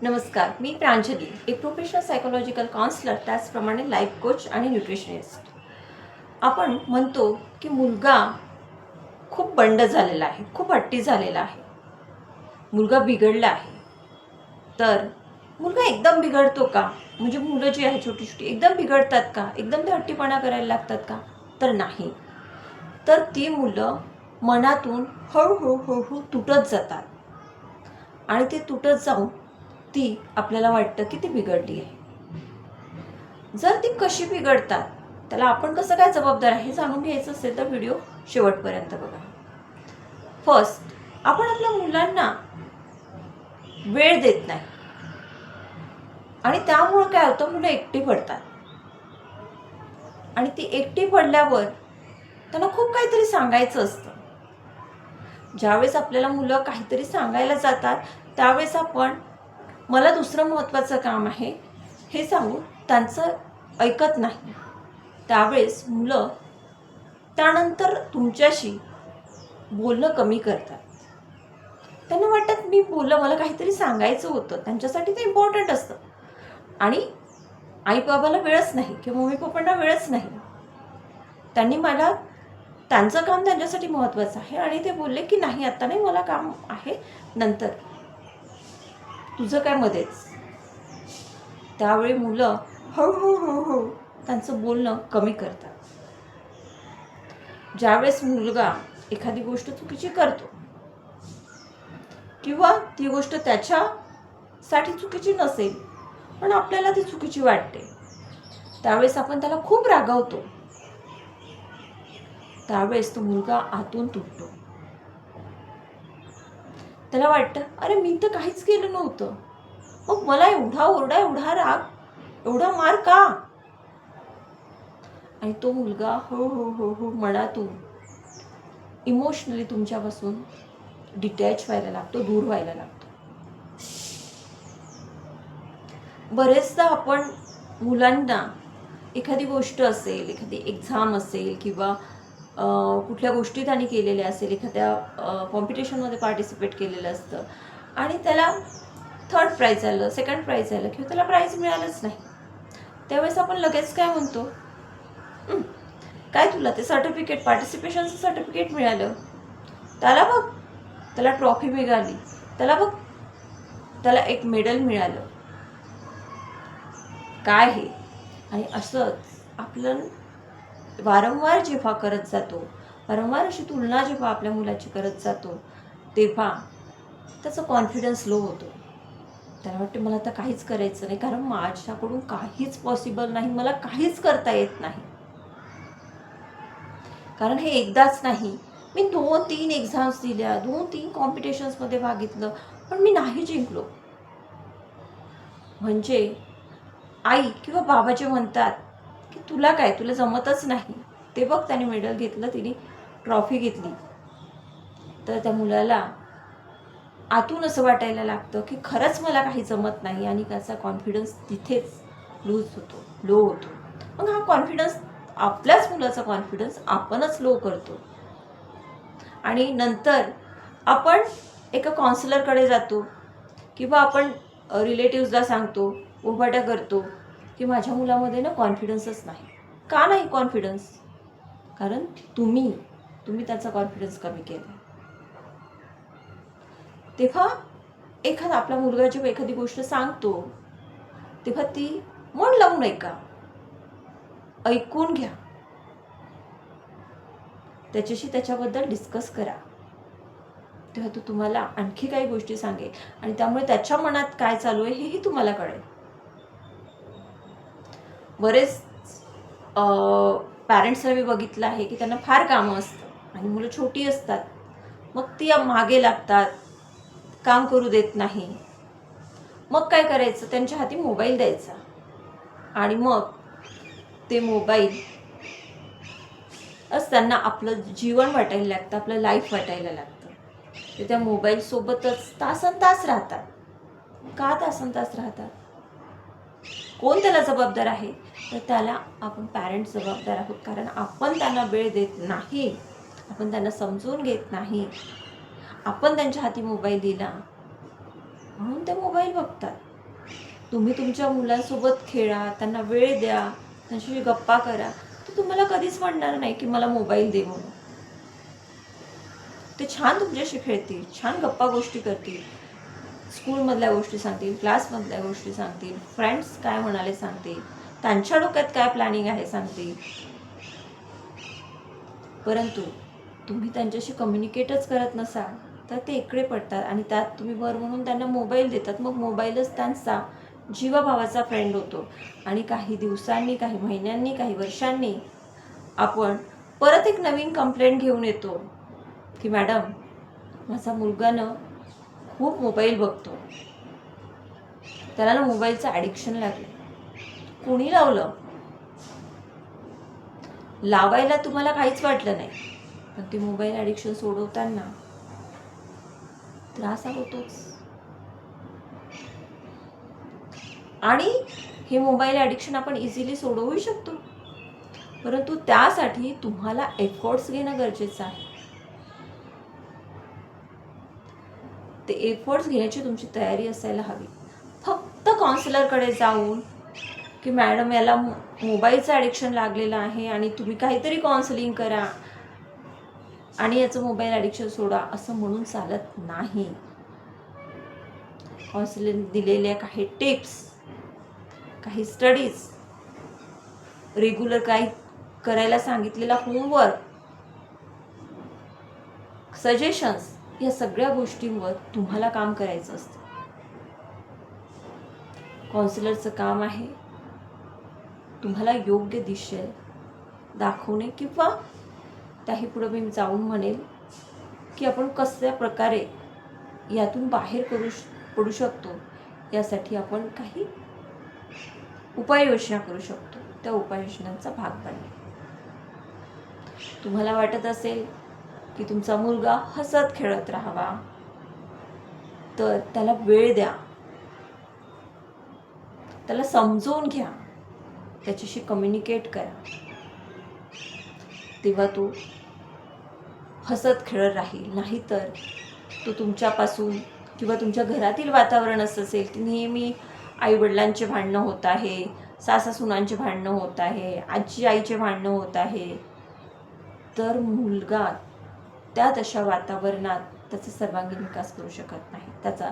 नमस्कार, मी प्रांजली, एक professional psychological counsellor, त्याचप्रमाणे लाईफ कोच आणि न्यूट्रिशनिस्ट. आपण म्हणतो की मुलगा खूप बंड झालेला आहे, खूप हट्टी झालेला आहे, मुलगा बिघडला आहे. तर मुलगा एकदम बिघडतो का? म्हणजे मुलं जी आहे छोटी छोटी एकदम बिघडतात का? एकदम ते हट्टीपणा करायला लागतात का? तर नाही. तर ती मुलं मनातून हळूहळू हळूहळू तुटत जातात आणि ते तुटत जाऊन ती आपल्याला वाटतं की ती बिघडली आहे. जर ती कशी बिघडतात, त्याला आपण कसं काय जबाबदार आहे हे जाणून घ्यायचं असेल तर व्हिडिओ शेवटपर्यंत बघा. फर्स्ट, आपण आपल्या मुलांना वेळ देत नाही आणि त्यामुळे काय होतं, मुलं एकटी पडतात आणि ती एकटी पडल्यावर त्यांना खूप काहीतरी सांगायचं असतं. ज्यावेळेस आपल्याला मुलं काहीतरी सांगायला जातात त्यावेळेस आपण मला दुसरं महत्त्वाचं काम आहे हे सांगून त्यांचं ऐकत नाही. त्यावेळेस मुलं त्यानंतर तुमच्याशी बोलणं कमी करतात. त्यांना वाटतं मी बोललं, मला काहीतरी सांगायचं होतं, त्यांच्यासाठी ते इम्पॉर्टंट असतं. आणि आई बाबाला वेळच नाही किंवा मम्मी पप्पांना वेळच नाही. त्यांनी मला त्यांचं काम त्यांच्यासाठी महत्त्वाचं आहे आणि ते बोलले की नाही आता नाही, मला काम आहे, नंतर तुझं काय मध्येच. त्यावेळी मुलं हळूहळू हळूहळू त्यांचं बोलणं कमी करतात. ज्यावेळेस मुलगा एखादी गोष्ट चुकीची करतो किंवा ती गोष्ट त्याच्यासाठी चुकीची नसेल पण आपल्याला ती चुकीची वाटते, त्यावेळेस आपण त्याला खूप रागावतो. त्यावेळेस तो मुलगा आतून तुटतो. त्याला वाटतं अरे मी तर काहीच केलं नव्हतं, मग मला एवढा ओरडा, एवढा राग, एवढा मार का? आणि तो मुलगा हळूहळू हळूहळू मनातून इमोशनली तुमच्यापासून डिटॅच व्हायला लागतो, दूर व्हायला लागतो. बरेचदा आपण मुलांना एखादी गोष्ट असेल, एखादी एक्झाम असेल किंवा कुठल्या गोष्टी त्यांनी केलेल्या असेल, एखाद्या कॉम्पिटिशनमध्ये पार्टिसिपेट केलेलं असतं आणि त्याला थर्ड प्राईज आलं, सेकंड प्राईज आलं किंवा त्याला प्राईज मिळालंच नाही, त्यावेळेस आपण लगेच काय म्हणतो, काय तुला ते सर्टिफिकेट, पार्टिसिपेशनचं सर्टिफिकेट मिळालं, त्याला बघ, त्याला ट्रॉफी मिळाली, त्याला बघ, त्याला एक मेडल मिळालं, काय हे. आणि असंच आपलं वारंवार जेव्हा करत जातो, वारंवार अशी तुलना जेव्हा आपल्या मुलाची करत जातो, तेव्हा त्याचा कॉन्फिडन्स लो होतो. त्याला वाटते मला तर काहीच करायचं नाही, कारण माझ्याकडून काहीच पॉसिबल नाही, मला काहीच करता येत नाही. कारण हे एकदाच नाही, मी 2-3 एक्झाम्स दिल्या, 2-3 कॉम्पिटिशन्समध्ये भाग घेतलं, पण मी नाही जिंकलो. म्हणजे आई किंवा बाबा जे म्हणतात की तुला काय, तुला जमतच नाही, ते बघ त्याने मेडल घेतलं, तिने ट्रॉफी घेतली, तर त्या मुलाला आतून असं वाटायला लागतं की खरंच मला काही जमत नाही आणि त्याचा कॉन्फिडन्स तिथेच लूज होतो, लो होतो. मग हा कॉन्फिडन्स, आपल्याच मुलाचा कॉन्फिडन्स आपणच लो करतो आणि नंतर आपण एका काउन्सिलरकडे जातो किंवा आपण रिलेटिव्सला सांगतो, उभाट्या करतो की माझ्या मुलामध्ये ना कॉन्फिडन्सच नाही. का नाही कॉन्फिडन्स? कारण तुम्ही त्याचा कॉन्फिडन्स कमी केला. तेव्हा एखादा आपला मुलगा जेव्हा एखादी गोष्ट सांगतो तेव्हा ती मन लावून ऐका, ऐकून घ्या, त्याच्याशी त्याच्याबद्दल डिस्कस करा. तेव्हा तो तुम्हाला आणखी काही गोष्टी सांगेल आणि त्यामुळे त्याच्या मनात काय चालू आहे हेही तुम्हाला कळेल. बरेच पॅरेंट्सला मी बघितलं आहे की त्यांना फार कामं असतं आणि मुलं छोटी असतात, मग ती मागे लागतात, काम करू देत नाही. मग काय करायचं, त्यांच्या हाती मोबाईल द्यायचा आणि मग ते मोबाईल त्यांना आपलं जीवन वाटायला लागतं, आपलं लाईफ वाटायला लागतं. ते त्या मोबाईलसोबतच तासनतास राहतात. का तासनतास राहतात? कोण त्याला जबाबदार आहे? तर त्याला आपण पॅरेंट्स जबाबदार आहोत, कारण आपण त्यांना वेळ देत नाही, आपण त्यांना समजून घेत नाही, आपण त्यांच्या हाती मोबाईल दिला म्हणून ते मोबाईल बघतात. तुम्ही तुमच्या मुलांसोबत खेळा, त्यांना वेळ द्या, त्यांच्याशी गप्पा करा, तर तुम्हाला कधीच म्हणणार नाही की मला मोबाईल दे म्हणून. ते छान तुमच्याशी खेळतील, छान गप्पा गोष्टी करतील, स्कूलमधल्या गोष्टी सांगतील, क्लासमधल्या गोष्टी सांगतील, फ्रेंड्स काय म्हणाले सांगतील, त्यांच्या डोक्यात काय प्लॅनिंग आहे सांगतील. परंतु तुम्ही त्यांच्याशी कम्युनिकेटच करत नसाल तर ते एकटे पडतात आणि त्यात तुम्ही वर म्हणून त्यांना मोबाईल देतात. मग मोबाईलच त्यांचा जीवाभावाचा फ्रेंड होतो आणि काही दिवसांनी, काही महिन्यांनी, काही वर्षांनी आपण परत एक नवीन कंप्लेंट घेऊन येतो की मॅडम, माझा मुलगा ना खूप मोबाईल बघतो, त्याला ना मोबाईलचं ॲडिक्शन लागलं. कोणी लावलं? लावायला तुम्हाला काहीच वाटलं नाही, पण ते मोबाईल ॲडिक्शन सोडवताना त्रास होतोच. आणि हे मोबाईल ॲडिक्शन आपण इझिली सोडवू शकतो, परंतु त्यासाठी तुम्हाला एफर्ट्स घेणं गरजेचं आहे. ते एफर्ट्स घेण्याची तुमची तयारी असायला हवी. फक्त काउन्सिलरकडे जाऊन की मॅडम याला मोबाईलचं ॲडिक्शन लागलेलं आहे आणि तुम्ही काहीतरी काउन्सिलिंग करा आणि याचं मोबाईल ॲडिक्शन सोडा असं म्हणून चालत नाही. काउन्सिलिंग दिलेल्या काही टिप्स, काही स्टडीज, रेग्युलर काही करायला सांगितलेला होमवर्क, सजेशन्स, या सगळ्या गोष्टींवर तुम्हाला काम करायचं असतं. काउन्सिलरचं काम आहे तुम्हाला योग्य दिशा दाखवणे किंवा त्याही पुढे मी जाऊन म्हणेल की आपण कशा प्रकारे यातून बाहेर पडू शकतो, यासाठी आपण काही उपाययोजना करू शकतो. त्या उपाययोजनांचा भाग बनणे. तुम्हाला वाटत असेल की तुमचा मुलगा हसत खेळत राहावा, तर त्याला वेळ द्या, त्याला समजून घ्या, त्याच्याशी कम्युनिकेट करा, तेव्हा तो हसत खेळत राहील. नाहीतर तो तुमच्यापासून किंवा तुमच्या घरातील वातावरण असं असेल की नेहमी आईवडिलांचे भांडणं होत आहे, सासासुनांचे भांडणं होत आहे, आजी आईचे भांडणं होत आहे, तर मुलगा त्या तशा वातावरणात त्याचा सर्वांगीण विकास करू शकत नाही, त्याचा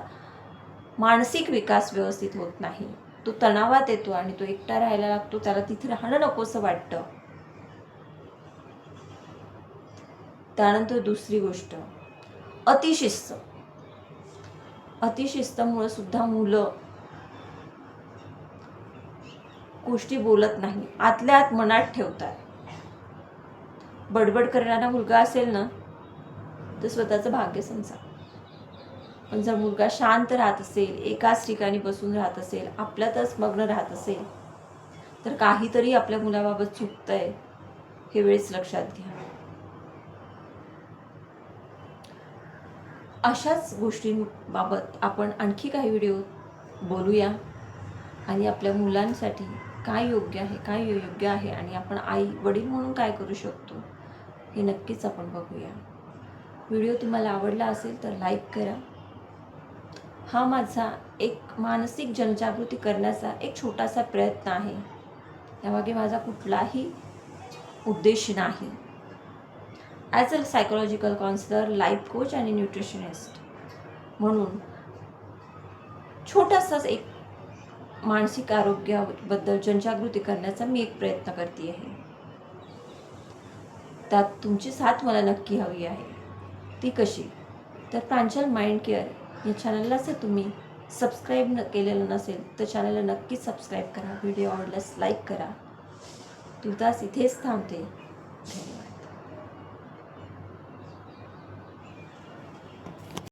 मानसिक विकास व्यवस्थित होत नाही, तो तणावात येतो आणि तो एकटा राहायला लागतो, त्याला तिथे राहणं नकोसं वाटतं. त्यानंतर दुसरी गोष्ट, अतिशिस्त. अतिशिस्तमुळे सुद्धा मुलं गोष्टी बोलत नाही, आतल्या आत मनात ठेवतात. बडबड करणारा मुलगा असेल ना तर स्वतःचं भाग्य समजा, पण जर मुलगा शांत राहत असेल, एकाच ठिकाणी बसून राहत असेल, आपल्यातच मग्न राहत असेल, तर काहीतरी आपल्या मुलाबाबत चुकतंय हे वेळेस लक्षात घ्या. अशाच गोष्टींबाबत आपण आणखी काही व्हिडिओ बोलूया आणि आपल्या मुलांसाठी काय योग्य आहे, काय अयोग्य आहे आणि आपण आई वडील म्हणून काय करू शकतो हे नक्कीच आपण बघूया. व्हिडिओ तुम्हाला आवडला असेल तर लाईक करा. हा माझा एक मानसिक जनजागृती करण्याचा एक छोटासा प्रयत्न आहे, यामागे माझा कुठलाही उद्देश नाही. As a psychological counsellor, life coach आणि न्यूट्रिशनिस्ट म्हणून छोटासाच एक मानसिक आरोग्याबद्दल जनजागृती करण्याचा मी एक प्रयत्न करते आहे. त्यात तुमची साथ मला नक्की हवी आहे. ती कशी? तर प्रांजल माइंड केअर या चॅनलला जर तुम्ही सबस्क्राईब केलेलं नसेल तर चॅनलला नक्कीच सबस्क्राईब करा. व्हिडिओ आवडल्यास लाईक करा. तुर्तास इथेच थांबते.